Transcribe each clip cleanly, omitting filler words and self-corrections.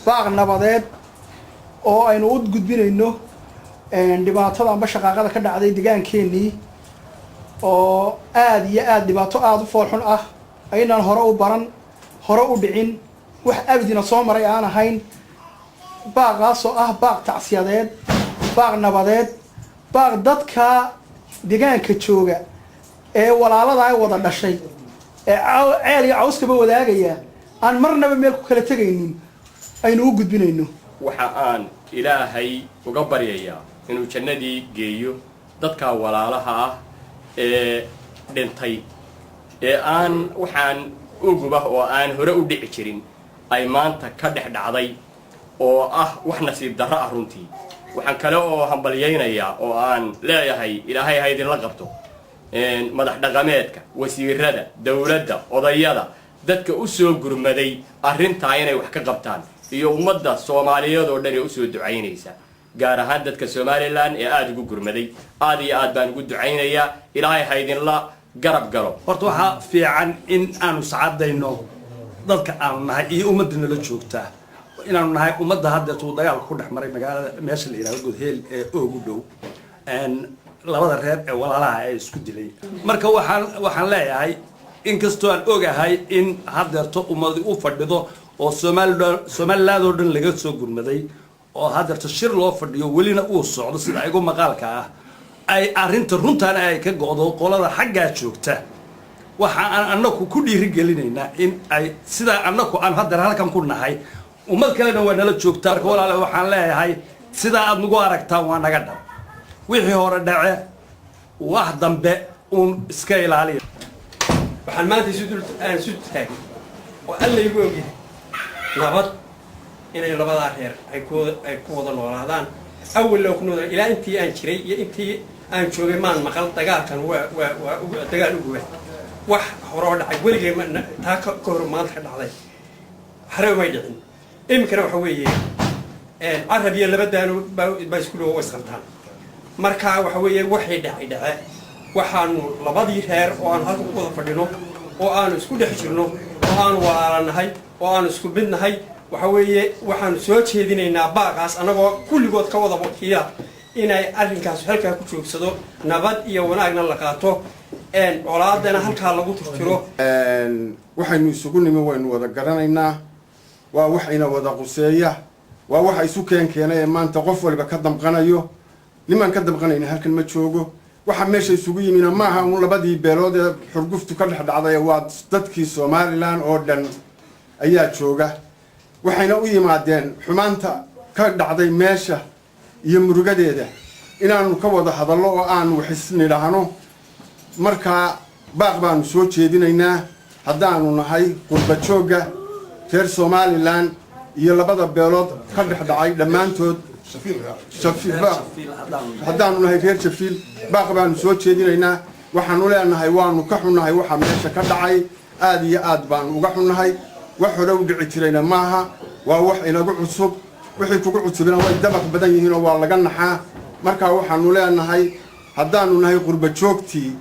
baaq nabadeed oo aynu u gudbinayno dhibaatada amba shaqaaqada ka dhacday deegaankeenii oo aad iyo aad dhibaato aad u foolxun ah aynaan hore u baran hore u dhicin wax abdina soo maray aan ahayn baaqaasoo ah baaq tacsiyadeed baaq nabadeed baaq dadka deegaanka jooga ee walaalada ay wada dhashay ee ceel iyo cawskaba wadaagaya aan marnaba meel ku kala tegaynin aynu u gudbinayno waxa aan ilaahay uga baryayaa inuu jannadii geeyo dadka walaalaha ah ee dhintay ee aan waxaan uguba oo aan hore u dhici jirin ay maanta ka dhex dhacday oo ah wax nasiib darro ah runtii waxaan kale oo hambalyaynayaa oo aan leeyahay ilaahay ha idinla qabto madax dhaqameedka wasiirada dawladda odayada dadka u soo gurmaday arrintaa inay wax ka qabtaan iyo ummadda Soomaaliyeed oo dhan ee u soo ducaynaysa gaar ahaan dadka Somaliland ee aad ugu gurmaday aad iyo aad baan ugu ducaynayaa ilaahay ha idinla garab galo horta waxa fiican in aanu saacadayno dadka aanu nahay iyo ummadna la joogta inaanu nahay ummadda hadda tuu dagaal ku dhex maray magaalada meesha la yiraahdo Godheel ee ugu dhow labada reer ee walaalaha ay isku dilay marka waxaan leeyahay in kastoo aan ogahay in haddeerto ummadu u fadhido oo Soomaaliland oo dhan laga soo gurmaday oo haddeerto shir loo fadhiyo welina uu socdo sida ay ugu maqaalka ah ay arrinta runtaan ay ka go'do qolada xagga joogta waxa aan annagu ku dhiirigelinaynaa in ay sida annagu aan hadda halkan ku nahay ummad kalena waa nala joogtaa marka walaalahay waxaan leeyahay sida aad nagu aragtaan waa naga dhab wixii hore dhace wax dambe uun iska ilaaliyo waxaan maanta isu taagay oo alla igu ogyahay nabad inay labadaa reer ay ku wada noolaadaan awal loo ku noolaa ilaa intii aan jiray iyo intii aan joogay maan maqal dagaalkan waa dagaal ugu weyn wax hore oo dhacay weligay taa ka hor maanta ka dhacday xarab may dhicin imkana waxa weeye carab iyo laba daano baa isku dhow isqabtaan marka waxa weeye waxay dhace waxaanu labadii reer oo aan halka ku wada fadhino oo aanu isku dhex jirno oo aanu walaalanahay oo aanu isku midnahay waxa weeye waxaanu soo jeedinaynaa baaqaas anagoo kulligood ka wada wakiila inay arrinkaas halkaa ku joogsado nabad iyo wanaagna la qaato colaadana halkaa lagu tirtiro waxaynu isugu nimi waynu wada garanaynaa waa wax ina wada quseeya waa waxa isu keenay ee maanta qof walba ka damqanayo niman ka damqanayna halkan ma joogo waxa meesha isugu yimina maaha un labadii beelood ee xurguftu ka dhex dhacday waa dadkii Soomaaliland oo dhan ayaa jooga waxayna u yimaadeen xumaanta ka dhacday meesha iyo murugadeeda inaanu ka wada hadallo oo aanu waxisnidhaahno marka baaq baanu soo jeedinaynaa haddaanu nahay qurba jooga reer Somaliland iyo labada beelood ka dhex dhacay dhammaantood haddaanu nahay reer Shafiil baaq baanu soo jeedinaynaa waxaanu leenahay waanu ka xunnahay waxa meesha ka dhacay aad iyo aad baanu uga xunnahay wax hore u dhici jirayna maaha waa wax inagu cusub wixii kugu cusubina way dabaq badan yihiin oo waa laga naxaa marka waxaanu leenahay haddaanu nahay qurba joogtii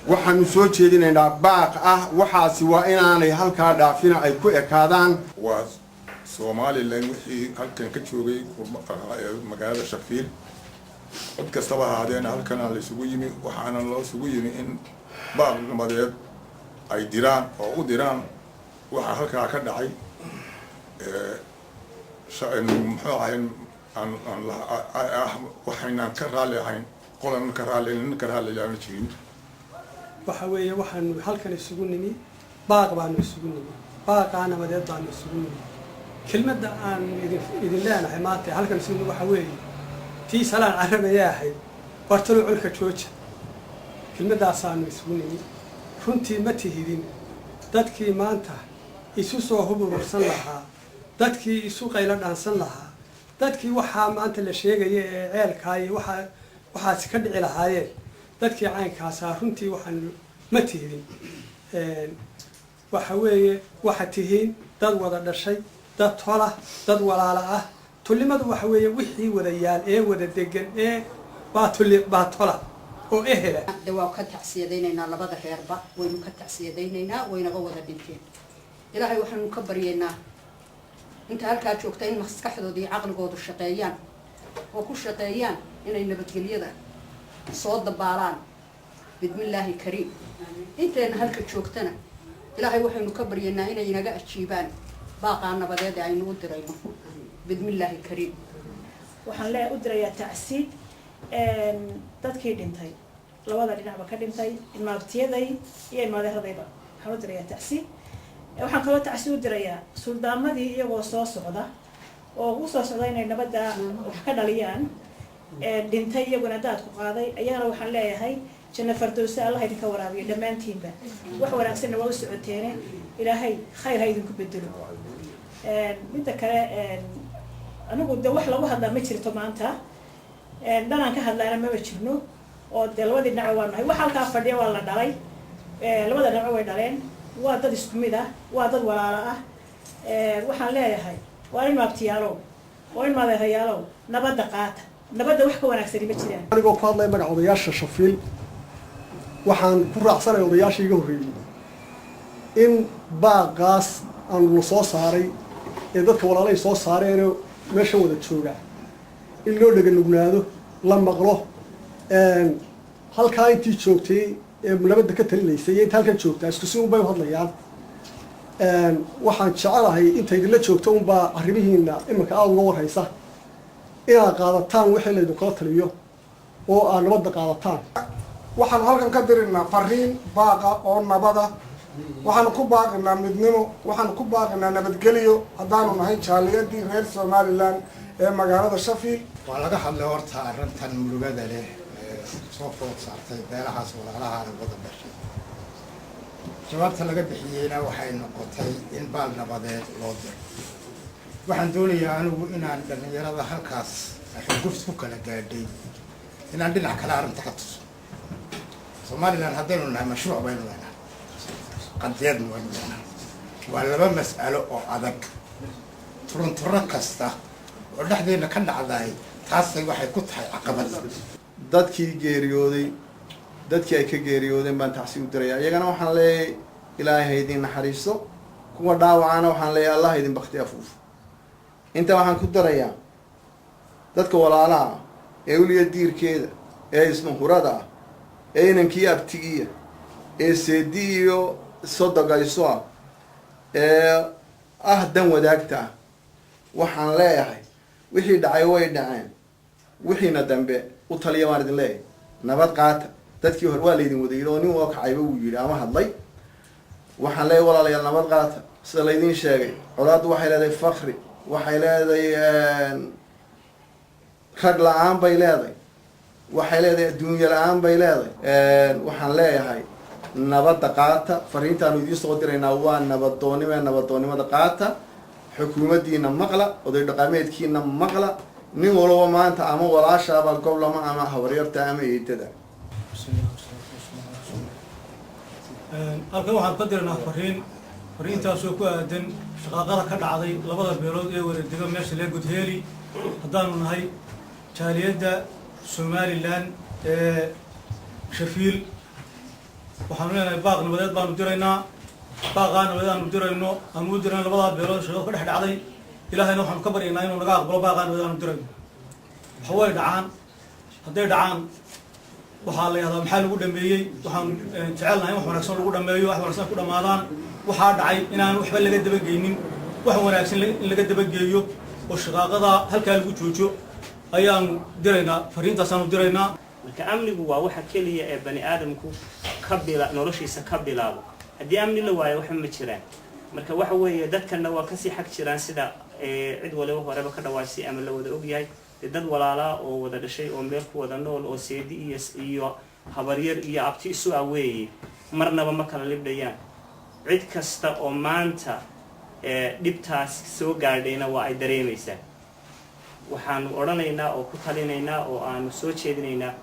waxaanu soo jeedinaynaa baaq ah waxaasi waa inaanay halkaa dhaafina ay ku ekaadaan waa Somaliland wixii halkan ka joogay magaalada Shafiil cod kastaba ahaadeen halkan la isugu yimi waxaana loo isugu yimi in baaq nabadeed ay diraan oo u diraan waxa halkaa ka dhacay muxuu ahayn waxaynaan ka raali ahayn qolan ka raali aan jirin waxa weeye waxaan halkan isugu nimi baaq baan isugu nimi baaqana nabadeed baan isugu nimi kelmadda aan idin leenahay maanta halkan isugu waxa weeye tii salaan carabaya ahayd bartalo culka jooja kelmaddaas aan isugu nimi runtii ma tihidin dadkii maanta isu soo hubursan lahaa dadkii isu qaylo dhaansan lahaa dadkii waxaa maanta la sheegaya ee ceelkaa iyo waxaasi ka dhici lahaayeen dadkii caynkaasaa runtii waxaan ma tihidin waxa weeye waxa tihiin dad wada dhashay dad tola dad walaala ah tulimadu waxa weeye wixii wada yaal ee wada degan ee baa tola oo ehela waa ka tacsiyadaynaynaa labada reerba waynu ka tacsiyadaynaynaa waynaga wada dhinteen ilaahay waxaanu ka baryaynaa inta halkaa joogta in maskaxdooda iyo caqligoodu shaqeeyaan oo ku shaqeeyaan inay nabadgelyada soo dabaalaan bidmillaahi kariim intayna halka joogtana ilaahay waxaynu ka baryaynaa inay inaga ajiibaan baaqaa nabadeed ee aynu u dirayno bidmillaahi kariim waxaan u dirayaa tacsiid dadkii dhintay labada dhinacba ka dhintay ilmaabtiyaday iyo ilmaadeeradayba waxaan u dirayaa tacsiid waxaan kaloo tacsiid u dirayaa suldaamadii iyagoo soo socda oo u soo socda inay nabadda wax ka dhaliyaan dhintay iyaguna daadku qaaday ayagana waxaan leeyahay janno fardowsa allah idinka waraabiyo dhammaantiinba wax wanaagsanna waa u socoteene ilaahay khayr ha idinku bedelo midda kale anigu de wax lagu hadlaa ma jirto maanta dhanaan ka hadlaana maba jirno oo dee labadii dhinac waa nahay wax halkaa fadhiya waa la dhalay labada dhinac way dhaleen waa dad isku mid ah waa dad walaalo ah waxaan leeyahay waa in maabtiyaalow oo in maadeerayaalow nabadda qaata nabadda wax ka wanaagsani ma jiraan anigoo ku hadlaya magaca odayaasha shafiil waxaan ku raacsanaya odayaashii iga horreeyey in baaqaas aanu la soo saaray ee dadka walaalahay soo saareenoo meesha wada jooga in loo dheganugnaado la maqlo halkaa intii joogtay ee nabadda ka talinaysay iyo inta halkan joogtaa isku si unbay u hadlayaan waxaan jecelahay inta idinla joogto unbaa arrimihiina iminka aada uga warhaysa inaad qaadataan wixii laydinkula taliyo oo aad nabadda qaadataan waxaanu halkan ka dirinaa fariin baaqa oo nabada waxaanu ku baaqinaa midnimo waxaanu ku baaqinaa nabadgelyo haddaanu nahay jaaliyadii reer somalilan ee magaalada shafiil waa laga hadlay horta arrintan murugada leh ee soo food saartay beelahaas walaalaha wada dhashay jawaabta laga bixiyeyna waxay noqotay in baal nabadeed loo diro waxaan doonayaa anigu inaan dhallinyarada halkaas xurgufs ku kala gaadhay inaan dhinac kale arrinta ka tuso somalilan haddaynu nahay mashruuc baynu leenahay qadiyadna waynu leenahay waa laba mas'alo oo adag turunturo kasta oo dhexdeena ka dhacday taasay waxay ku tahay caqabad dadkii geeriyooday dadkii ay ka geeriyoodeen baan tacsi u diraya iyagana waxaan leeyahay ilaahay ha idin naxariisto kuwa dhaawacana waxaan leeyahay allah idin bakti afuufo inta waxaan ku darayaa dadka walaalaha ah ee uliya diirkeeda ee ismahurada ah ee inankii abtigiya ee seedi iyo sodogayso ah ee ah dan wadaagta ah waxaan leeyahay wixii dhacay way dhaceen wixiina dambe u taliya baan idin leeyahay nabad qaata dadkii hore waa laydin wadayay oo nin oo kacayba uu yidhi ama hadlay waxaan leeyahay walaalayaal nabad qaata sida laydin sheegay colaaddu waxay leedahay fakri waxay leedahay rag la-aan bay leedahay waxay leedahay adduunyo la-aan bay leedahay waxaan leeyahay nabadda qaata fariintaanu idiin soo diraynaa waa nabadoonnimada qaata xukuumaddiina maqla oday dhaqameedkiina maqla nin walaba maanta ama walaashaaba goblama ama habaryarta ama eedada halkan waxaan ka diranaa fariintaasoo ku aadan shaqaaqada ka dhacday labada beelood ee wareegdega meesha lee gudheeli haddaanu nahay jaaliyadda somalilan ee shafiil waxaanu leenahay baaq nabadeed baanu diraynaa baaqaa nabadeed aanu dirayno aanu u dirayno labadaa beelood shaqo ka dhex dhacday ilaahayna waxaanu ka baryaynaa inuu naga aqbalo baaqaa nabadeed aanu dirayno waxa way dhacaan hadday dhacaan waxaa la yahdaa maxaa lagu dhameeyey waxaan jecelnahay wax wanaagsan lagu dhameeyo wax wanaagsan ku dhamaadaan waxaa dhacay inaan waxba laga dabageynin wax wanaagsan in laga dabageeyo oo shaqaaqada halkaa lagu joojo ayaanu diraynaa fariintaasaanu diraynaa marka amnigu waa waxa keliya ee bani aadamku noloshiisa ka bilaabo haddii amni la waayo waxba ma jiraan marka waxa weeye dadkana waa kasii xag jiraan sida cid waliba horeba ka dhawaasay ama la wada ogyahay dad walaalaa oo wada dhashay oo meel ku wada nool oo seedi iyo habaryar iyo abti isu aweeyey marnaba ma kala libdhayaan cid kasta oo maanta dhibtaas soo gaadhayna waa ay dareemaysaa waxaanu odhanaynaa oo ku talinaynaa oo aanu soo jeedinaynaa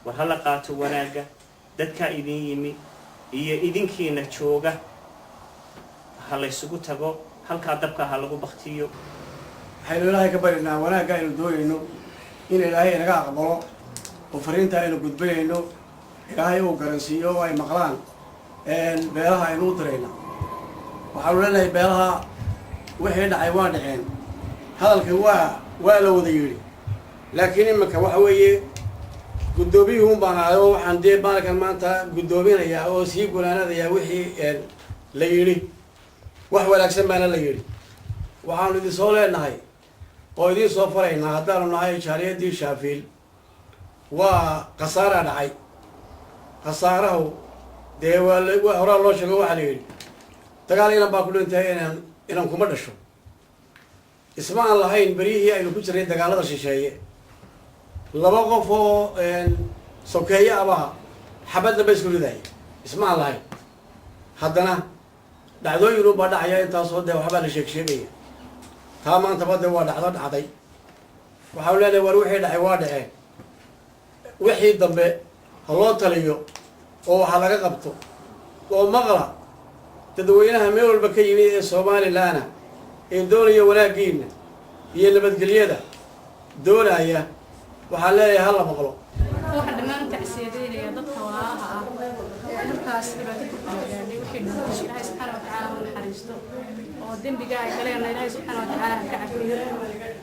war hala qaato wanaagga dadkaa idin yimi iyo idinkiina jooga ha laysugu tago halkaa dabka ha lagu baktiyo waxaynu ilaahay ka baryanaa wanaagga aynu doonayno in ilaahay inaga aqbalo oo fariinta aynu gudbinayno ilaahay uu garansiiyo oo ay maqlaan beelaha aynu u dirayna waxaanu leenahay beelaha wixii dhacay waa dhaceen hadalka waa la wada yidhi laakiin iminka waxa weeye guddoomiyuhu baan ahay oo waxaan dee maalinkan maanta guddoominayaa oo sii gulaanadayaa wixii la yidhi wax wanaagsan baana la yidhi waxaanu idin soo leenahay oo idiin soo faraynaa haddaanu nahay jaaliyadii shaafiil waa khasaaraa dhacay khasaarahu dee waa horaa loo sheego waxaa la yidhi dagaal inan baa ku dhintay inan kuma dhasho isma aan lahayn beryihii aynu ku jirnay dagaalada shisheeye laba qof oo sokeeye abaa xabadna ba isku ridaya isma aan lahayn haddana dhacdooyin baa dhacaya intaasoo dee waxbaa la sheegaya taa maantaba dee waa dhacday waxau leenahay war wixii dhacay waa dhaceen wixii dambe ha loo taliyo oo waxa laga qabto oo maqla dadweynaha meel walba ka yimid ee somalilaana ee doonaya wanaaggiina iyo nabadgelyada doonaya waxaan leeyahay hala maqlo waxaan dhammaan tacsiyadeynaya dadka walaalaha ah ee halkaas dhibaato ku gaadhay wixii nolosha ilaahay subxaana watacaala u naxariisto oo dembiga ay galeen ilaahay subxaana watacaala ka cafiyo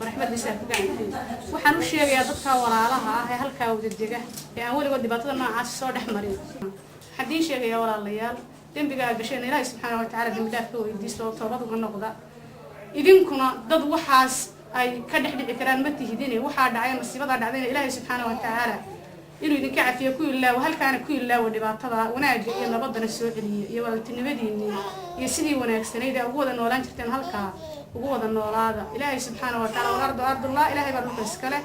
waraxmadiisa ka cafiyo waxaan u sheegayaa dadka walaalaha ah ee halkaa wada dega ee aan weligood dhibaatada noocaas soo dhex marin haddii sheegaya walaalayaal dembiga ay gasheen ilaahay subxaana watacaala dembi dhaaf ka weydiisto oo toobad uga noqda idinkuna dad waxaas ay ka dhex dhici karaan ma tihidine waxaa dhacay masiibadaa dhacdayna ilaahay subxaana watacaala inuu idinka cafiyo ku ilaawo halkaana ku ilaawo dhibaatada wanaagga iyo nabadana soo celiyo iyo walaaltinimadiinii iyo sidii wanaagsanayd ee ugu wada noolaan jirteen halkaa ugu wada noolaada ilaahay subxaana watacaala walardu ardullah ilaahay baa dhulka iskale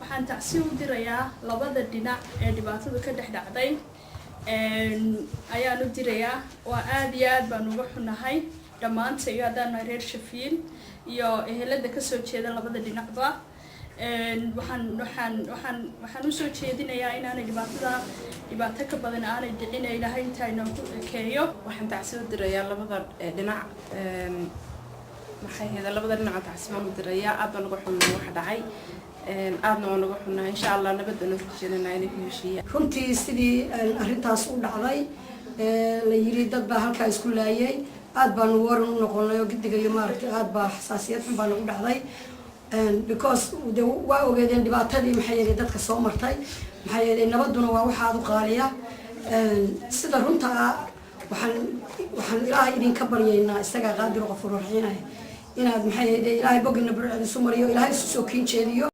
waxaan tacsi u dirayaa labada dhinac ee dhibaatadu ka dhex dhacday ayaan u dirayaa waa aad iyo aad baan uga xunahay dhammaanta iyo haddaan nahay reer shafiil iyo ehelada kasoo jeeda labada dhinacba waxaan usoo jeedinayaa inaanay dhibaato ka badan aanay dhicin ee ilaahay intaa inoogu ekeeyo waxaan tacsi u dirayaa labada dhinac maxay ahayd labada dhinac tacsi baan u dirayaa aad baan uga xunnay wax dhacay aadna waan uga xunnay insha allah nabadana ku jirana inay ku heshiiyaan runtii sidii arrintaas u dhacday la yiri dad baa halkaa isku laayay aad baan waran u noqonay oo gidigayo maaragtay aad baa xasaasiyad xun baa nagu dhacday because de waa ogeedeen dhibaatadii maxay yeelay dadka soo martay maxay yeelay nabaduna waa waxa aad u qaaliya sida runta waxaan ilaahay idinka baryaynaa isagaa qaadir qof raxiinaya inaad maxay yeelay ilaahay bogina burcadiisu mariyo ilaahay isu soo kiin jeediyo